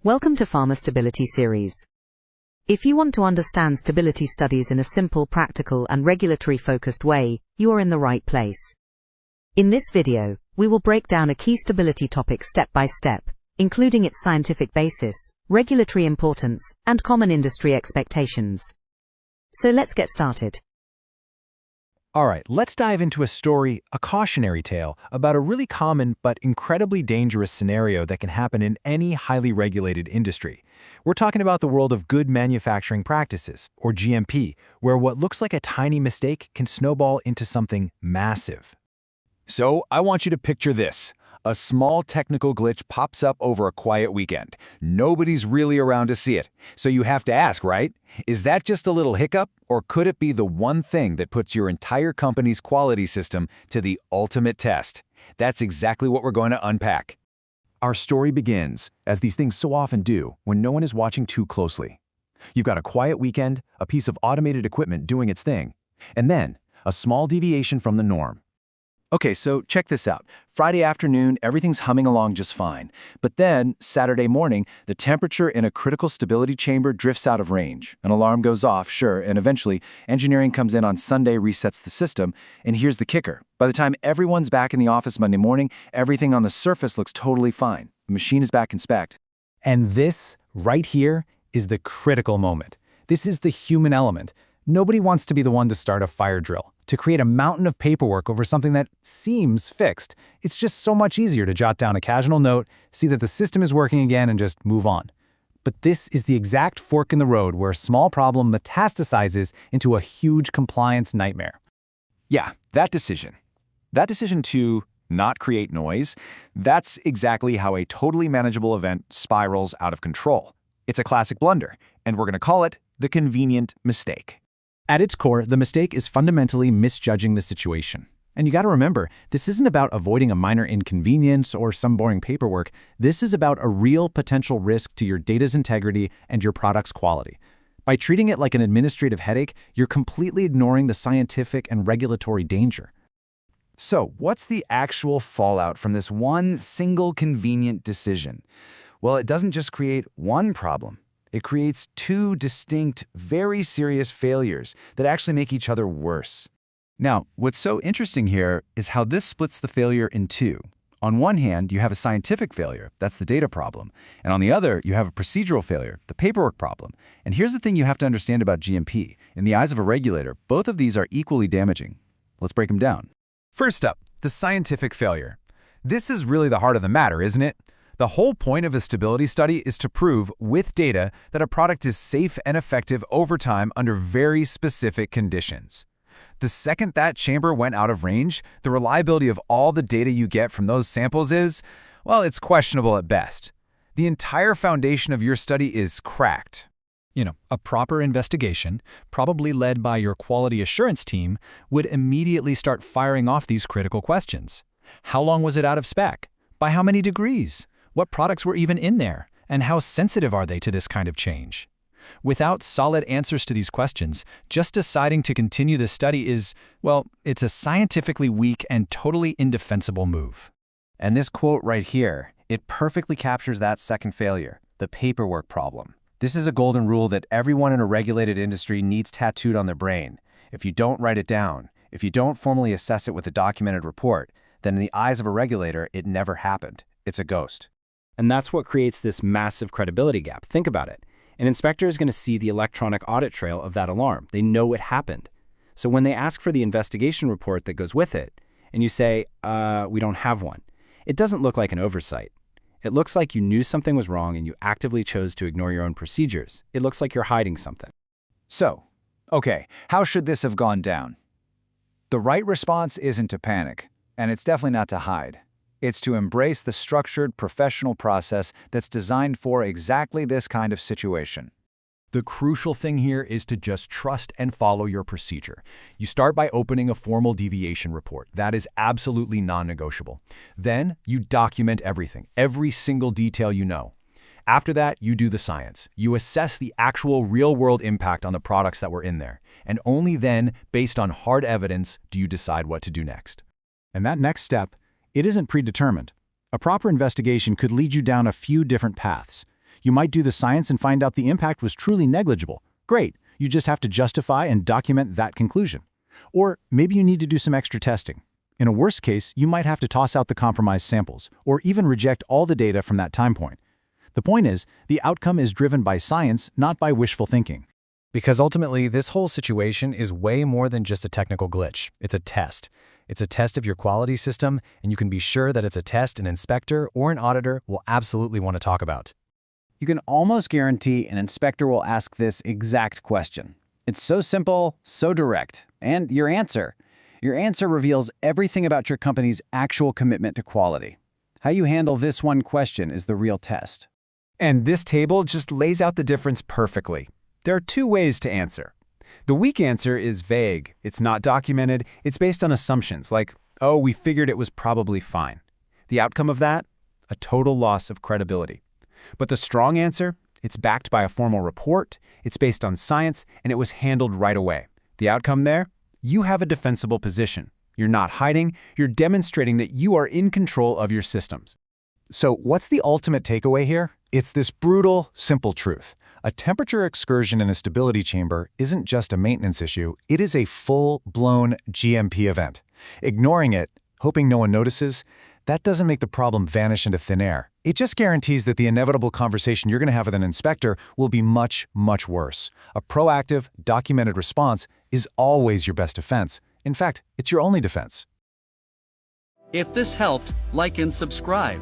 Welcome to Pharma Stability Series. If you want to understand stability studies in a simple, practical, and regulatory-focused way, you are in the right place. In this video, we will break down a key stability topic step by step, including its scientific basis, regulatory importance, and common industry expectations. So let's get started. All right, let's dive into a story, a cautionary tale, about a really common but incredibly dangerous scenario that can happen in any highly regulated industry. We're talking about the world of good manufacturing practices, or GMP, where what looks like a tiny mistake can snowball into something massive. So, I want you to picture this. A small technical glitch pops up over a quiet weekend. Nobody's really around to see it. So you have to ask, right? Is that just a little hiccup, or could it be the one thing that puts your entire company's quality system to the ultimate test? That's exactly what we're going to unpack. Our story begins, as these things so often do, when no one is watching too closely. You've got a quiet weekend, a piece of automated equipment doing its thing, and then a small deviation from the norm. Okay, so check this out. Friday afternoon, everything's humming along just fine. But then, Saturday morning, the temperature in a critical stability chamber drifts out of range. An alarm goes off, sure, and eventually, engineering comes in on Sunday, resets the system, and here's the kicker. By the time everyone's back in the office Monday morning, everything on the surface looks totally fine. The machine is back in spec. And this, right here, is the critical moment. This is the human element. Nobody wants to be the one to start a fire drill, to create a mountain of paperwork over something that seems fixed. It's just so much easier to jot down a casual note, see that the system is working again, and just move on. But this is the exact fork in the road where a small problem metastasizes into a huge compliance nightmare. Yeah, that decision. That decision to not create noise, that's exactly how a totally manageable event spirals out of control. It's a classic blunder, and we're going to call it the convenient mistake. At its core, the mistake is fundamentally misjudging the situation. And you got to remember, this isn't about avoiding a minor inconvenience or some boring paperwork. This is about a real potential risk to your data's integrity and your product's quality. By treating it like an administrative headache, you're completely ignoring the scientific and regulatory danger. So, what's the actual fallout from this one single convenient decision? Well, it doesn't just create one problem. It creates two distinct, very serious failures that actually make each other worse. Now, what's so interesting here is how this splits the failure in two. On one hand, you have a scientific failure, that's the data problem. And on the other, you have a procedural failure, the paperwork problem. And here's the thing you have to understand about GMP. In the eyes of a regulator, both of these are equally damaging. Let's break them down. First up, the scientific failure. This is really the heart of the matter, isn't it? The whole point of a stability study is to prove, with data, that a product is safe and effective over time under very specific conditions. The second that chamber went out of range, the reliability of all the data you get from those samples is, well, it's questionable at best. The entire foundation of your study is cracked. A proper investigation, probably led by your quality assurance team, would immediately start firing off these critical questions. How long was it out of spec? By how many degrees? What products were even in there? And how sensitive are they to this kind of change? Without solid answers to these questions, just deciding to continue the study is, well, it's a scientifically weak and totally indefensible move. And this quote right here, it perfectly captures that second failure, the paperwork problem. This is a golden rule that everyone in a regulated industry needs tattooed on their brain. If you don't write it down, if you don't formally assess it with a documented report, then in the eyes of a regulator, it never happened. It's a ghost. And that's what creates this massive credibility gap. Think about it. An inspector is going to see the electronic audit trail of that alarm. They know it happened. So when they ask for the investigation report that goes with it, and you say, we don't have one, it doesn't look like an oversight. It looks like you knew something was wrong and you actively chose to ignore your own procedures. It looks like you're hiding something. So, okay, how should this have gone down? The right response isn't to panic, and it's definitely not to hide. It's to embrace the structured, professional process that's designed for exactly this kind of situation. The crucial thing here is to just trust and follow your procedure. You start by opening a formal deviation report. That is absolutely non-negotiable. Then you document everything, every single detail you know. After that, you do the science. You assess the actual real-world impact on the products that were in there. And only then, based on hard evidence, do you decide what to do next. And that next step, it isn't predetermined. A proper investigation could lead you down a few different paths. You might do the science and find out the impact was truly negligible. Great, you just have to justify and document that conclusion. Or maybe you need to do some extra testing. In a worst case, you might have to toss out the compromised samples, or even reject all the data from that time point. The point is, the outcome is driven by science, not by wishful thinking. Because ultimately, this whole situation is way more than just a technical glitch. It's a test. It's a test of your quality system, and you can be sure that it's a test an inspector or an auditor will absolutely want to talk about. You can almost guarantee an inspector will ask this exact question. It's so simple, so direct. And your answer reveals everything about your company's actual commitment to quality. How you handle this one question is the real test. And this table just lays out the difference perfectly. There are two ways to answer. The weak answer is vague. It's not documented. It's based on assumptions like, oh, we figured it was probably fine. The outcome of that? A total loss of credibility. But the strong answer? It's backed by a formal report, it's based on science, and it was handled right away. The outcome there? You have a defensible position. You're not hiding, you're demonstrating that you are in control of your systems. So what's the ultimate takeaway here? It's this brutal, simple truth. A temperature excursion in a stability chamber isn't just a maintenance issue, it is a full-blown GMP event. Ignoring it, hoping no one notices, that doesn't make the problem vanish into thin air. It just guarantees that the inevitable conversation you're going to have with an inspector will be much, much worse. A proactive, documented response is always your best defense. In fact, it's your only defense. If this helped, like and subscribe.